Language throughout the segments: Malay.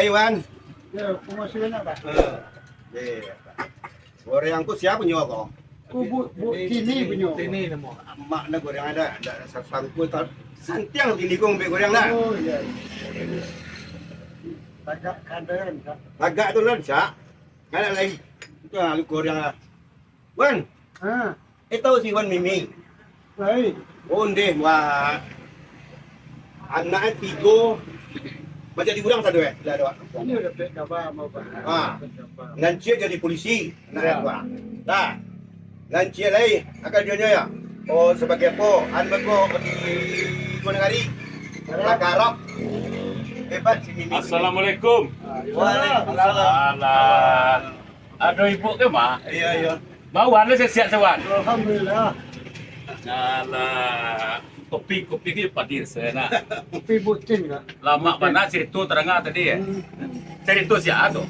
Iwan. Ya, promosi nak Pak. Goreng ku siapa punya kok? Bu kini punya. Ini nama. Mak na goreng ada sangku tak santiang tini ku ambil goreng dah. Oh iya. Agak kandaran Kak. Agak tu lah sak. Ada lagi. Itu lu goreng lah. Wan, Ah, tahu si Wan Mimi. baik. Ondeh wah. Anaknya tiga. Macam di gudang satu Lah ada. Ini udah pek kabar mau Pak. Ah. Lancia jadi polisi. Anak Ya. gua. Dah. Lancia lagi. Akan dia ya. Oh sebagai apa? An beko di dua negari. Lakarok. Hebat si Mimi. Assalamualaikum. Waalaikumsalam. Alah. Aduh ibu ke mah? Iya iya. Bawa anda siap sewan. Alhamdulillah. Alah. Kopi ke padir saya nak. Kopi butin Kak. Lama mana cerita terengah tadi ya? Cerita siapa tu?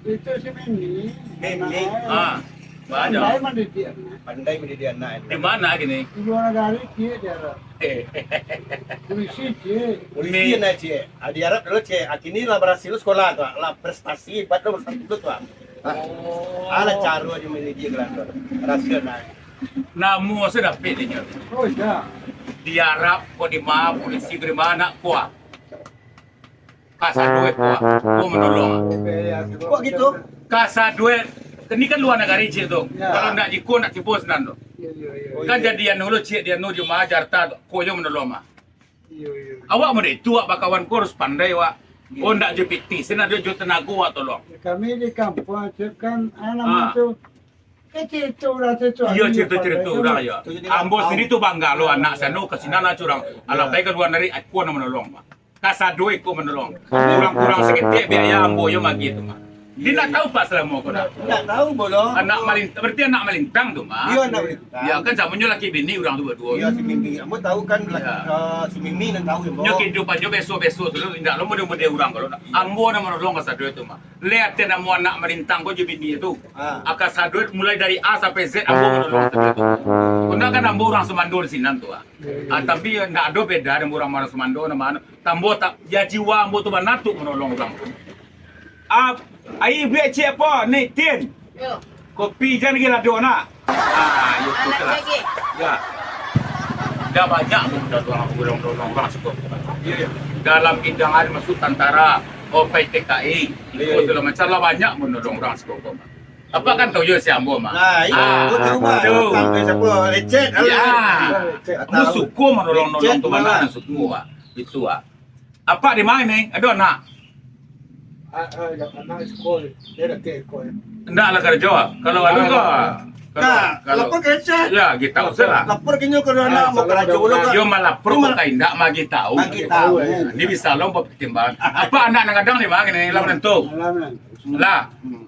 Itu si Mimi. Mimi. Ah. Pandai Banyak. mandi dia. Pandai mendidik anak. Di mana gini? Di luar negara dia dia. Polisi dia. Polisi na cie. Adi Arab dulu cie. Akini lah berhasil sekolah tu. Lah prestasi pada nomor satu tu. Ala cara dia mendidik kelantar. Berhasil na. Namu sudah pilihnya. Oh iya. Di Arab kau di mana polisi di mana kuah? Kasar duit kuah. Kau menolong. Kok gitu? Kasar duit. Ini kan luar negara cik tu. Ya. Kalau nak jiko nak tipu senang tu. Iya iya iya. Kan jadian dulu cik dia nu cuma ajar ta koyo menolong mah. Iya iya. Awak mau itu awak bakawan kau harus pandai awak. Oh ndak je piti, sena dia jo tenaga awak tolong. Kami di kampung aja kan anak itu cerita udah cerita. Iya cerita udah ya. Ambo sini tu bangga lo anak sanu kesina na curang. Ala baik luar negeri aku na menolong mah. Kasar duit ku menolong. Kurang-kurang seketik biaya ambo yo mah gitu mah. Dia nak tahu pak selama kau dah. Tak tahu bodoh. Anak malintang, berarti anak malintang tu mah. Iya nak berita. Ya kan sama nyo laki bini orang dua-dua. Iya si Mimi. Kamu tahu kan Ya. si Mimi nan tahu ya. Nyo kehidupan nyo beso-beso tu indak lo mode orang kalau ambo na menolong kasar duit tu mah. Lihat na mo anak malintang ko je bini itu. Ah. Kasar duit mulai dari A sampai Z ambo menolong kasar duit tu. Kuna kan ambo orang Semando di sini tu ah. Tapi ndak ada beda dengan orang Semando nama tambo tak ya jiwa ambo tu banatu menolong orang. Ai buat cik apa? Ni tin. Yo, Kopi jangan lagi lado nak. Yo tu anak lah. lagi. Ya. Dah banyak pun dah orang cukup. Ya. Dalam hidangan masuk tentara, OPTKI, itu segala macam lah banyak pun orang cukup. Apa kan tahu je si ambo mah. Nah, iya. Betul rumah. tu. Sampai siapa? Lecet. Ya. Mu Tahu. suku menolong tu mana suku ah. Itu ah. Apa di mana ni? Ada nak? Anak sekolah. Dia dah ke sekolah. Ndak lah kerja. Kalau ada ke? Nah, lapor ke lecet. Ya, kita tahu salah. Lapor kenyo ke anak mau kerja dulu kan. Yo malah pro kok ndak magi tahu. Magi tahu. Ini bisa lo buat pertimbangan. Apa anak nak kadang ni bang ni lawan nentu. Alaman. Lah,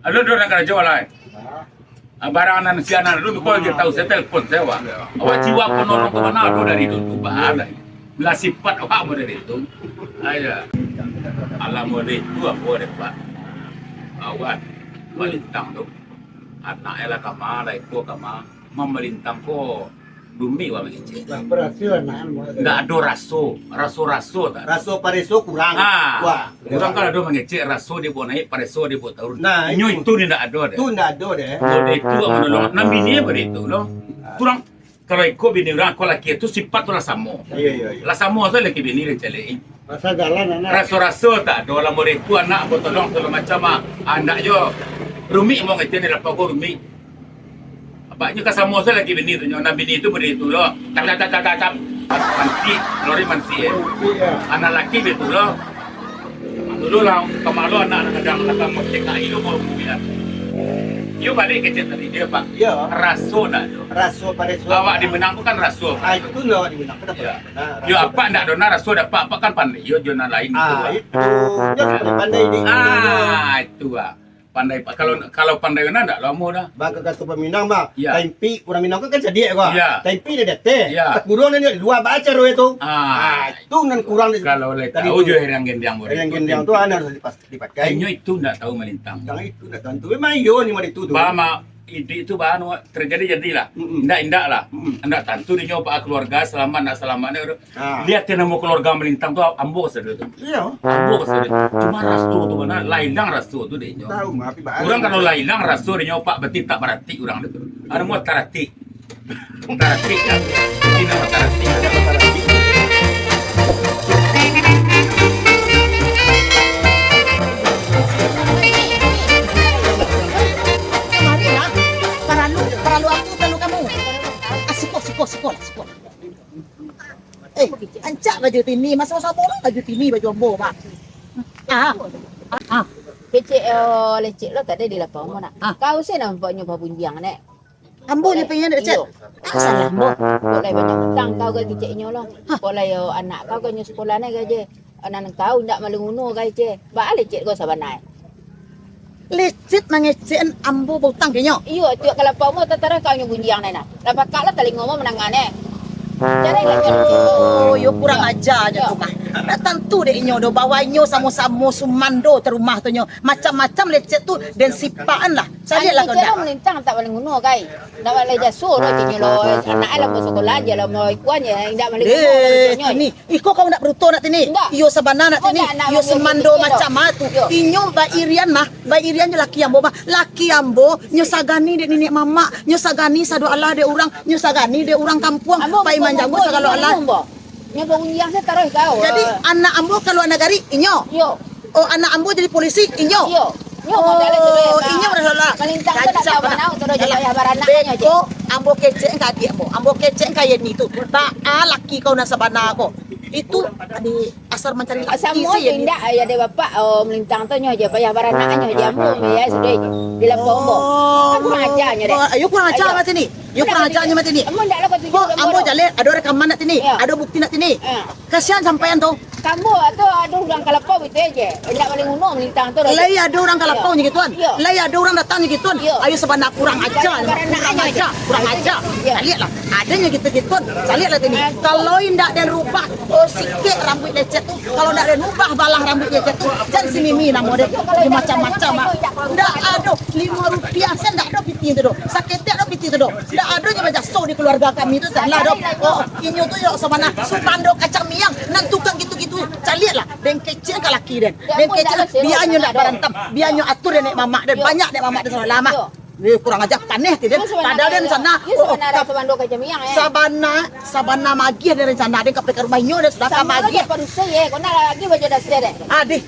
lu do nak kerja lah. Barang anak si anak dulu kau dia tahu saya telefon saya wah. Awak jiwa penolong ke mana ada dari itu bahana. Lah sifat awak mau dari itu. Ayo. Alam itu apa deh Pak? Awak melintang tu. Anak ela kama lah itu kama memelintang ko bumi wa mengecek. Berhasil anak. Ndak ada raso tak. Raso pareso kurang. Wah, Orang kan ada mengecek raso dia buat naik pareso dia buat turun. Nah, Nyo itu. itu ni ndak ada deh. Itu ndak ada deh. Oh, itu menolong. Nam bini apa itu loh. Kurang kalau ikut bini orang kalau laki itu sifat tu lah sama. Iya. Lah sama tu laki bini dia cari. Masa jalan anak. Raso tak ada orang murid tu anak buat tolong segala macam ah. Anak jo rumi mau ngecek ni dapat ko rumi. Apanya kasamo sa lagi bini tu nyo na bini itu beri itu loh. Tak. Manti, lori manti eh. Iya. Anak laki itu loh. Dulu lah kemalu anak kadang kadang mau TKI lo mau bilang. Yo balik ke tadi dia Pak. Iya. Raso dah tu. Raso pareso. Awak di Menang tu kan raso. Itu lo di mana? Ya. Yo apa ndak dona raso dapat apa kan pandai. Yo jona lain tu. Itu. Dia pandai di. Itu ah. Pandai kalau pandai mana ndak lama dah. Bang kata peminang bang, Ya. Taimpi orang Minang kan jadi gua. Ya. Taimpi dia dete. Ya. Kurang ni dua baca roh itu. Itu nan kurang Kalau le Tadi tahu tu. je yang gendang boleh. Yang gendang tu anak harus dipakai. Kayaknya itu ndak tahu melintang. Yang itu dah tentu memang yo ni mari tu tu. Bama ide itu bahan terjadi jadilah. Mm-mm. Indak lah. Mm-mm. Indak tentu dia nyoba keluarga selamat nak selamatnya. Ah. Lihat dia nemu keluarga melintang tu ambo sedih tu. Iya. Ambo sedih. Cuma rastu tu mana lailang rastu tu dia. Tahu mah api bahaya. Orang kalau lailang rastu dia nyoba berarti tak berarti orang tu. Ada mau tarati. Tarati kan. Ini nama tarati. Mari lah. Paralu aku telu kamu. Siko. Ancak baju tini, masa sama orang baju tini baju ambo mak. Kecik lecek lo tak ada di lapang mo nak. Kau saya nampaknya babunjang nek. Ambo ni pengen nak chat. Salah ambo. Boleh banyak hutang kau ke keciknya lo. Boleh anak kau ke sekolah ni gaje. Anak kau ndak malunguno gaje. Ba lecek kau sabanai. Lecet mangecen ambo butang kenyo. Iyo tiok kalau lapang mo tatara kau nya bunjang ni nak. Dapat kak lo tali ngomong menangane. Cara lagi Oh, yo kurang ajar je rumah. Nak tentu dek inyo do bawa inyo sama-sama sumando te rumah tu nyo. Macam-macam lecet tu dan sipaan lah. Saya lah kau Cara dak. melintang tak boleh nguno kai. Ndak boleh jasur lo kinyo lo. Anak lah masuk sekolah je lo mau ikuan je. Ndak boleh nguno Tini, iko kau nak beruto nak tini. Enggak. Iyo sabana nak Oh, tini. enggak, nak Iyo ambil semando gitu, macam tu. Yo. Inyo ba Irian mah, ba Irian je laki ambo mah. Laki ambo nyo sagani dek nenek mama, nyo sagani sadu Allah dek orang, nyo sagani dek orang kampung. Pai manjago sagalo Allah. Nya bunjang saya taruh kau. Jadi anak ambo kalau nagari inyo. yo. Oh anak ambo jadi polisi inyo. Yo. Yo modal sudah. Oh, inyo dah salah. Melintang tu tak tahu mana tu dah payah baranaknya je. Beko ambo kecek ka dia ambo. Ambo kecek ka yen itu. Ba laki kau na sabana ko. Itu di asar mencari laki Semua sih yen. tindak ya de bapak melintang tu nya je payah baranaknya je ambo ya sudah. Di lampau ambo. Aku ajarnya deh. Ayo kurang ajar mati ni. Yo kurang ajarnya mati ni. Ambo ndak lah kau tunjuk. Kok ambo jale ada rekaman nak tini, Ya. ada bukti nak tini. Ya. Kasihan sampean tu. Kamu tu aduh orang kalapau itu aja. Ndak boleh nguno melintang tu. Lai ada orang kalapau ni gituan. Ya. Lai ada orang datang ni gituan. Ya. Ayo sebanyak kurang ajar. Kurang ajar. Ya. Saya lihatlah. Adanya gitu-gituan. Saya lihatlah tini. Kalau indak dan rubah sikit rambut lecet tu. Kalau ndak dan rubah balah rambut lecet tu. Jangan si Mimi nama dia. Dia macam-macam. Ndak ada RM5 sen ndak ada piti tu do. Sakit ada piti tu do. Ndak ada je macam so di keluarga kami tu salah do. Oh, inyo tu yo sabana subando kacang miang nan tukang gitu-gitu. Saya lihatlah. Dan kecil ke laki dan. Dan kecil biar nyo nak berantem. Biar nyo atur dan nek mamak dan banyak nek mamak dan salah lama. Kurang ajar panih tidak. Padahal dia rencana. Sebenarnya sebanding kacang miang ya. Sabana magih dia rencana dia ke rumah inyo dia sudah Sama magih. aja parusa ya. Kau nak lagi baca dasar deh. Adik,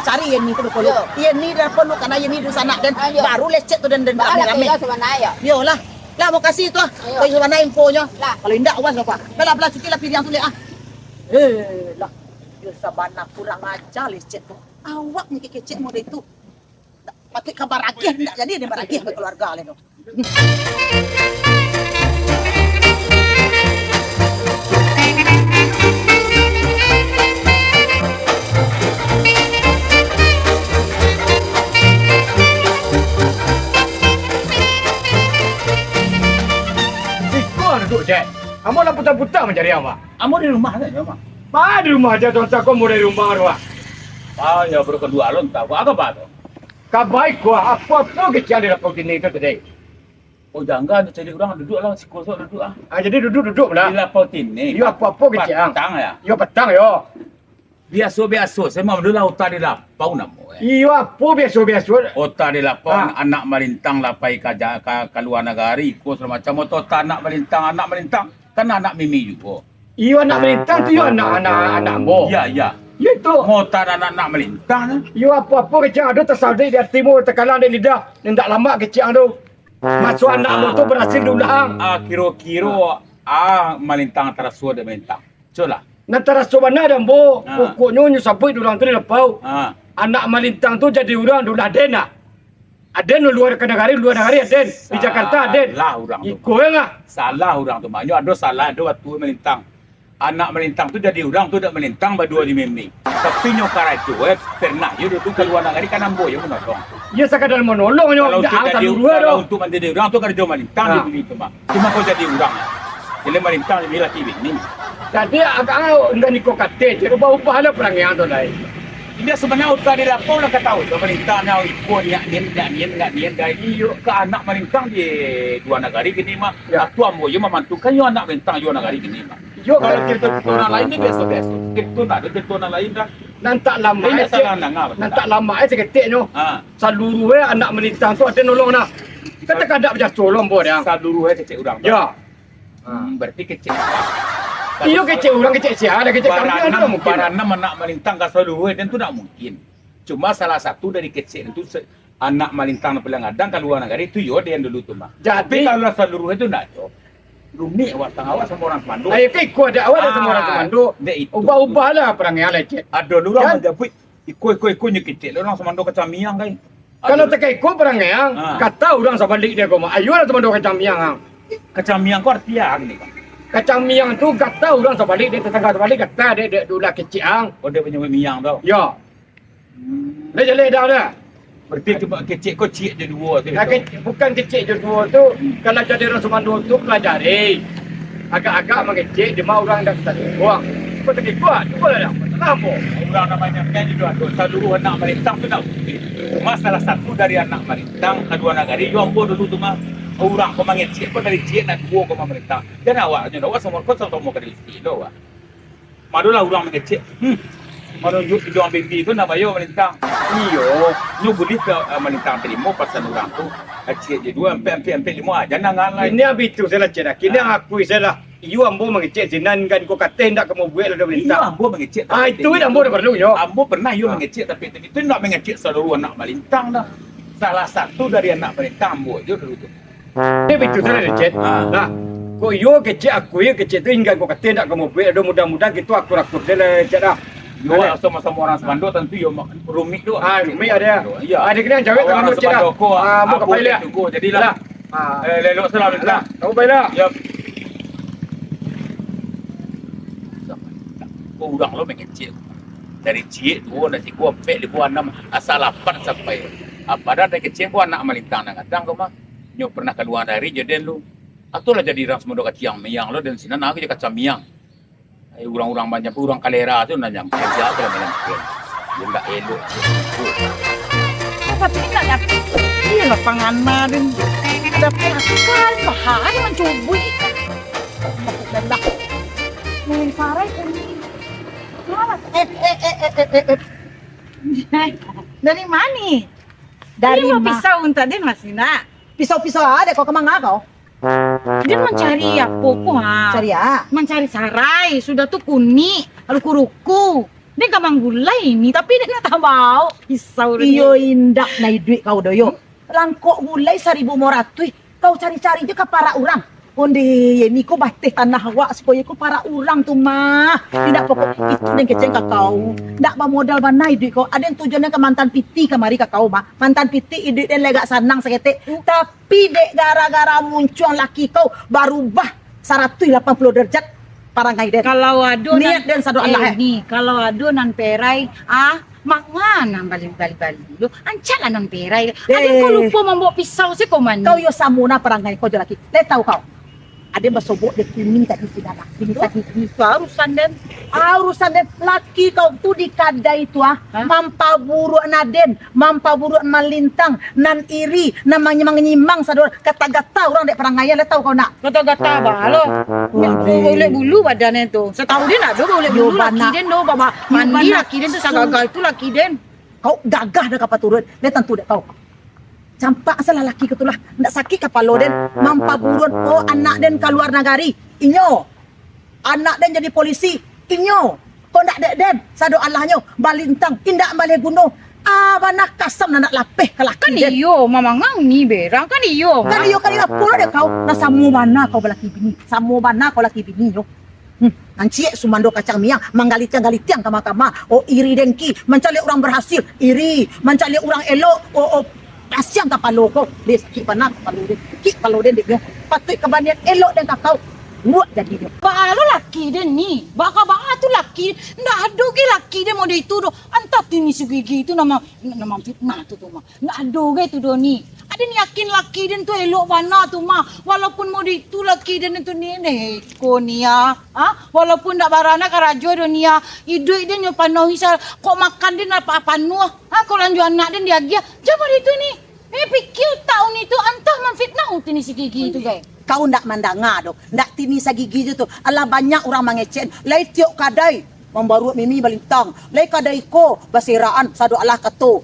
cari yang ni tu perlu. Yang ni dah perlu karena yang ni di sana dan Ayo. baru lecet tu dan Bahala rame-rame. kau sebenarnya. Yo lah. Lah mau kasih tu ah. Ayo. Bagi mana infonya. Lah. Kalau indak awas apa. Belah sikit lah pilih yang tu lihat ah. Lah. Yo sabana kurang ajar lecet tu. Awak ni kecek model itu. Pakai kabar agih tidak jadi dia beragih ke keluarga le tu. Kau duduk je. Kamu lah putar-putar mencari apa? Ambo di rumah kan, rumah. Mana di rumah aja tuan kau mau dari rumah tu. Ah, ya baru kedua lo tahu apa tu? Kabaik kau apa kecil di lapor ini tu tadi. Oh jangan tu cari orang duduk lah, si kosong duduk ah. Jadi duduk Di lapor ini. Yo apa kecil. Petang ya. Yo petang yo. Biasa. Saya mau dulu utar di lapau namo. Yo apa biasa. Otak di lapau anak melintang lapai ke luar negara. Ikut semacam otak anak melintang. Kan anak mimi juga. Yo anak melintang tu yo anak mo. Ya. Yo itu. Otak anak melintang. Yo apa kecil ada tersaldi di timur tekalan di lidah. Tidak lama kecil tu. Masuk anak mo tu berhasil diulang. Kiro-kiro melintang antara suara dan melintang. Coba. Nantara sobana dan bo. Pokoknya nyo sampai di orang tu di lapau. Anak melintang tu jadi orang dulu Aden. Aden luar negara Aden. Di Jakarta Aden. Salah orang tu. Iko enggak? Salah orang tu. Maknanya ada salah ada waktu melintang. Anak melintang tu jadi orang tu tak melintang berdua di mimi. Tapi nyokara itu pernah dia duduk ke luar negara kan ambo ya menolong. Ya sekadar menolong nyo. Kalau Dah tidak asal di dua kalau do. untuk menjadi orang tu kan dia melintang di bumi tu mak. Cuma kau jadi orang. Jadi melintang lebih lagi ini. Jadi agak enggak niko kate. Jadi ubah-ubah lah perang yang tu lain. Dia sebenarnya udah di lapor lah kata pemerintah nak ikut nggak niat dari iyo ke anak melintang di dua negara gini mah. Tua mau yo memantukan yo anak melintang dua negara gini mah. Yo kalau kita orang lain ni biasa. Kita nak ada orang lain dah. Nantak lama Ini aja. salah nangap. Nantak lama aja ketiknya. Ah, Seluruhnya anak melintang tu ada nolong nak. Kata kada macam tolong buat dia. seluruhnya kecil orang. Ya. Berarti kecil. Iyo kecil orang kecil siapa ada kecil kami ada mungkin. Baranam anak melintang ke seluruhnya dan itu tak mungkin. Cuma salah satu dari kecil itu anak melintang pelangadang ke luar negara itu yo dia yang dulu tu mah. Jadi- Tapi kalau seluruhnya itu nak yo. Rumit awak tengah awak sama orang Semando. Ayo ke ikut ada awak ada semua orang komando. Dia itu. Ubah-ubahlah perangai yang lecet. Ada orang Kan? menjapui ikut-ikutnya kecil orang Semando kacang miang kan. Kalau tak ikut perangai yang kata orang sebalik dia koma. Ayo lah teman kacang miang hang. Kacang miang kau arti apa ni kan? Kacang miang tu kata orang sebalik dia tetangga sebalik kata dia dula kecil hang. Oh dia punya miang tau. Ya. Dah jelek dah dah. Berarti cuma kecil kau cik je dua tu. Bukan kecil je dua tu. Kalau jadi orang Semando tu pelajari. Agak-agak mengecek dia mau orang dah tak buang. Kau tak ikut. Cuba lah. Kenapa? Orang namanya kan itu ada seluruh anak melintang tu tak mungkin. Cuma salah satu dari anak melintang kedua negara Yombo dulu tu mah orang kau mengecek kau dari cik nak buang kau melintang. Dan awaknya awak semua kau sama mau kerja itu awak. Madulah orang mengecek. Malu jual binti tu nama yo melintang. Iyo, nyu boleh ke melintang terima pasal orang tu. Cik je dua empat lima aja nangan lain. Ini habis tu saya cerita. Kini aku saya Iyo ambo mengecek jinan kan kau kata hendak kamu buat lah Iya, berita. ambo mengecek. Itu ambo dah perlu yo. Ambo pernah yo mengecek tapi itu nak mengecek seluruh anak melintang dah. Salah satu dari anak melintang ambo yo dulu tu. Ini betul saya lecet. Nah, kau yo kecek aku yo kecek tu hingga kau kata hendak kamu buat. Aduh mudah-mudahan gitu aku rakyat saya lecet dah. Yo sama-sama orang Semando tentu yo rumit tu. Rumit ada. Ya. Ada kena jawab tangan Orang lecet dah. Semando ko. Buka pilih. Jadilah. Lelok selalu lah. Kamu pilih. Ya. Orang lo mengecek. Dari cik tu nasi gua pek gua 6 asal 8 sampai apa dah dari kecil gua anak melintang nak kadang kau mah nyo pernah keluar dari jadi lu atulah jadi orang Semando kacang miang lo dan sini nak je kacang miang orang-orang banyak orang kalera tu nak nyampe siapa lah banyak dia tak elok Tapi tak dapat. Iya lah panganan dan ada pelakon bahaya mencubui. Dah. Main farai pun. Dari mana? Dari pisau untuk dia masih nak. Pisau-pisau ada kau kemana kau? Dia mencari apa pun ha? Cari ya. Mencari sarai, sudah tu kuning, lalu kuruku. Dia gamang gulai ni, tapi dia nak tahu pisau dia. Iyo indak naik duit kau doyo. Langkok gulai 1.500. Kau cari-cari je ke para orang. Onde ni ko batih tanah awak supaya ko para orang tu mah. Tidak pokok itu yang keceng ke kau. Ndak ba modal ba naik duit kau. Ada yang tujuannya ke mantan piti kemari ke kau mah. Mantan piti duit dan lega sanang seketik. Tapi dek gara-gara muncul laki kau berubah 180 derajat parangai den. Kalau ado Niat dan sadu Allah, ni, kalau ado nan perai, mangan balik-balik dulu. Ancalah nan perai. Ada kau lupa membawa pisau si koman. Kau yo samuna parangai kau je laki. Le tahu kau. Ada basobok de kuning tadi tidak laki tadi. Itu urusan den. Urusan den laki kau tu di kadai tu mampa buruk naden, mampa buruk malintang, nan iri, namanya mangnyimang sador kata-kata orang dek perangai le tahu kau nak. Gata-gata balo. Boleh bulu badannya tu. Setahu dia nak do boleh bulu laki den do baba. Mandi laki den tu sagagal tu laki den. Kau gagah dah kapal turun. Le tentu dek kau. Campak asal laki kau tu lah. Ndak sakit kapal den, mampa buruk oh anak den keluar negari. Inyo. Anak den jadi polisi. Inyo. Kau ndak dek den sado Allahnyo balintang indak balik gunung. Banah kasam nak lapeh ke laki Kan den. iyo mamangang ni berang kan iyo. Kan iyo kali apa dek kau. Na samu mana kau balaki bini. Samu mana kau laki bini yo. Ancik Sumando kacang miang manggalitiang kama-kama. Oh iri dengki mencari orang berhasil. Iri mencari orang elok. Oh Asyang kapalo ko. Dia sakit panak kapalo dia. Sakit kapalo dia dia. Patut kebandian elok dan kakau. Buat jadi dia. Balo laki den ni. Baka tu laki. Ndak ado ke laki dia model itu do. Antap tu ni segigi itu nama fitnah tu mah. Ndak ado ke tu do ni. din yakin laki din tu elok mana tu mah. Walaupun mau itu laki din tu ni ko niya. Walaupun dak barana karajo dunia, hidup din yo panohi kok makan din apa nuh. Kalau lanjut anak din dia gia. Coba itu ni. Pikir tahun itu antah memfitnah ni si Gigi itu guys. Kau ndak mandang ngado, ndak tini sa Gigi itu. Alah banyak orang mangecen. Lai tiok kadai membaru mimi balintang. Lai kadai ko basiraan sadu Allah kato.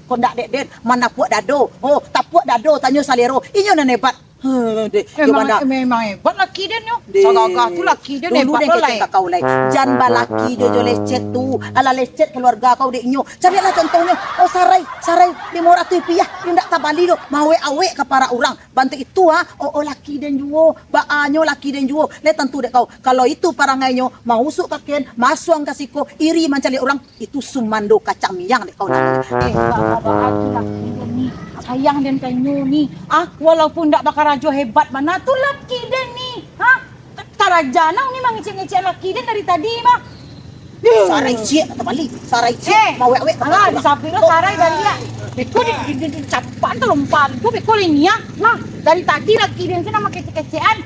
Kau ndak dek mana puak dado. Oh, tak puak dado tanyo salero. Inyo na nebat. Memang hebat laki dia nyo. Sagagah tu laki dia hebat lai. Kau lai. Jan balaki jojo lecet tu. Ala lecet keluarga kau dek nyo. Carilah contohnya. Oh sarai 500 rupiah. Dia ndak tabali do. Mawe-awe ke para orang. Bantu itu Oh laki dan juo. Baanyo laki dan juo. Le tentu dek kau. Kalau itu parangai nyo mausuk kaken, masuang kasiko, iri mencari orang, itu sumando kacang miang dek kau nak. Laki dan ni. Sayang dan kanyo ni. Walaupun ndak bakal rajo hebat mana tu laki dan ni. Tarajana ni mangecek-ngecek laki dan dari tadi mah. Sarai cik kata balik. Sarai cik mawe-awe kata. Disapiro sarai balia. Beko di capan tu lompat. Beko ini ya. Lah dari tadi laki dan sana make kecean.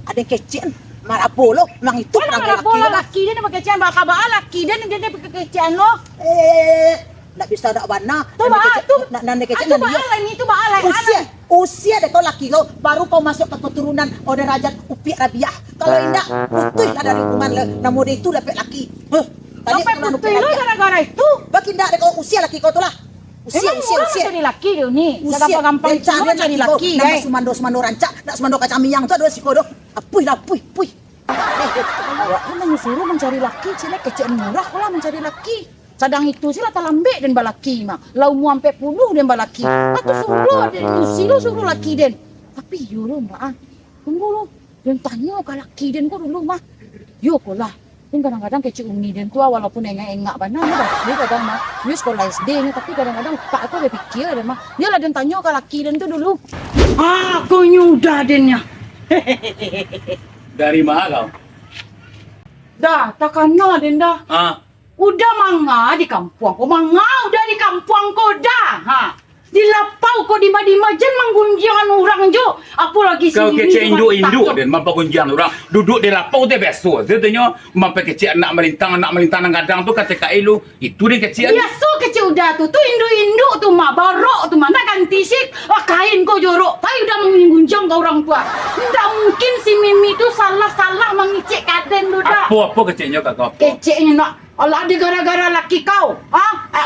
Ada kecean. Marapolo, memang itu orang Marapolo laki dia pakai kecean bakal laki dia pakai kecean lo. Nak bisa dak warna. Tu nak kecil usia dek kau laki kau baru kau masuk ke keturunan derajat upi rabiah. Kalau indak putih lah dari hubungan le. Namun dia itu dapat laki. Tadi putih lo gara-gara itu. Bagi ndak dek kau usia laki kau tu lah. Usia. Jadi laki dia ni. Gampang cari jadi laki. Nama sumando rancak, nak sumando kacang miang tu ada si kodoh. Apuih. Awak suruh mencari laki, cile kecil murah lah mencari laki. Sadang itu sila talambek dan balaki mah. Lau mu ampe puluh dan balaki. Atau suruh dan nyusi lo suruh laki den. Tapi yo lo mah. Tunggu lo. Dan tanya ke laki den ko dulu mah. Yo ko lah. Dan kadang-kadang kecil umi den tua walaupun engak bana dia kadang mah. Dia sekolah SD nya tapi kadang-kadang pak aku dia pikir dan mah. Dia lah dan tanya ke laki den tu dulu. Kau nyudah dennya. Dari mana kau? Dah, tak kenal den dah. Udah manga di kampung ko, udah di kampung ko dah. Di lapau ko di majan manggunjian orang jo. Apa lagi kau kecil induk dan mampu gunjian orang duduk di lapau tu biasa. Sebenarnya mampu kecil anak melintang nang kadang tu kata elu itu dia kecil. Biasa kecil udah tu induk tu mah barok tu mana ganti sik kain ko jorok. Tapi udah menggunjang ke orang tua. Tidak mungkin si Mimi tu salah mengicik kaden tu dah. Apa kecilnya kau? Kecilnya nak Allah di gara-gara laki kau.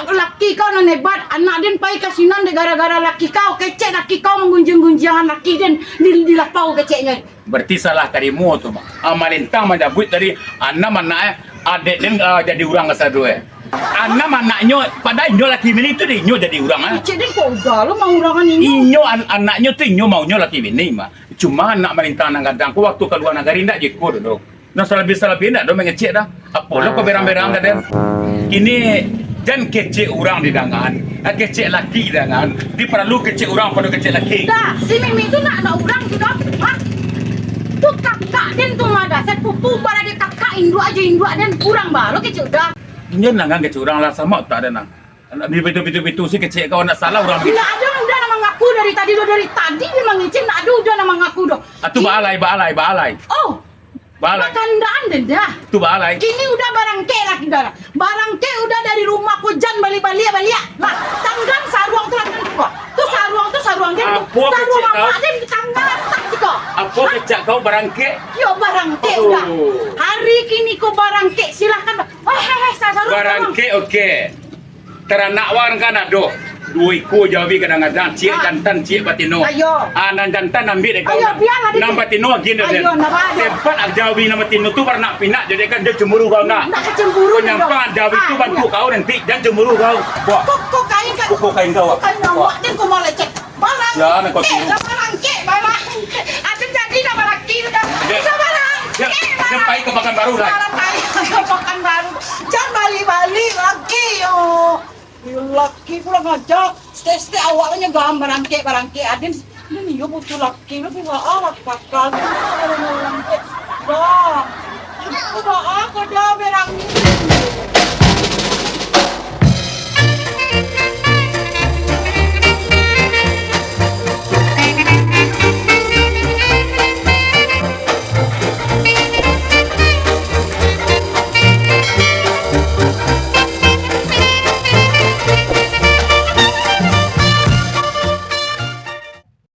Laki kau nan hebat. Anak din pai kasinan di gara-gara laki kau. Kecek laki kau menggunjang-gunjangan laki din di lapau keceknya. Berarti salah karimu tu mah. Amalintang menjabut tadi anak mana adik din jadi orang kesadua. Anak anaknya pada inyo laki bini tu inyo jadi orang Kecek din kok udah lo mau orangan ini. Inyo anaknya tu inyo maunya laki bini mah. Cuma anak malintang nang kadang ku waktu keluar negeri ndak jeko dulu. Nah selebih nak do mengecek dah. Apa lo kau berang-berang kaden. Kini dan kecek orang di dangan, kecek laki di dangan. Di perlu kecek orang pada kecek laki. Dah, si Mimi tu nak orang juga. Tu kakak den tu ada. Saya pupu pada dia kakak induk dan kurang baru kecek dah. Inyo nangan kecek orang lah sama tak ada nang. Bitu si kecek kau nak salah orang. Tidak ada udah nama ngaku dari tadi memang ngecek nak ada udah nama ngaku doh. Atu baalai. Oh. Balai. Kandaan dah. Tu balai. Kini udah barangke lagi dah. Barangke udah dari rumah ku jan balik-balik. Nah, tanggang saruang tu langgan kau. Tu saruang dia. Saruang apa dia tanggang tak kau. Apa kecak kau barangke? Yo barangke udah. Hari kini kau barangke silakan. Saruang. Barangke okey. Teranak wan kan ada. Dua ikut jawi kadang-kadang cik jantan cik batino. Ayo. Nan jantan ambil dek kau. Ayo biarlah dia. Nam batino gini dek. Ayo nak. Tempat jawi nama batino tu pernah pinak jadi kan dia cemburu kau nak. Nak cemburu. Nyampan jawi tu bantu kau nanti dan cemburu kau. Kok kain kan. Kok kain kau. Kain awak ni kau mau lecek. Barang. Ya nak kau. Barangke. Ada jadi dah barangke dah. Barangke. Sampai ke makan baru dah. Makan baru. Jangan balik-balik lagi yo. Laki pula ngajak, stay awalnya gambar barangke adin. Ini yo butuh laki, tapi awak pakal. Dah, aku dah berang.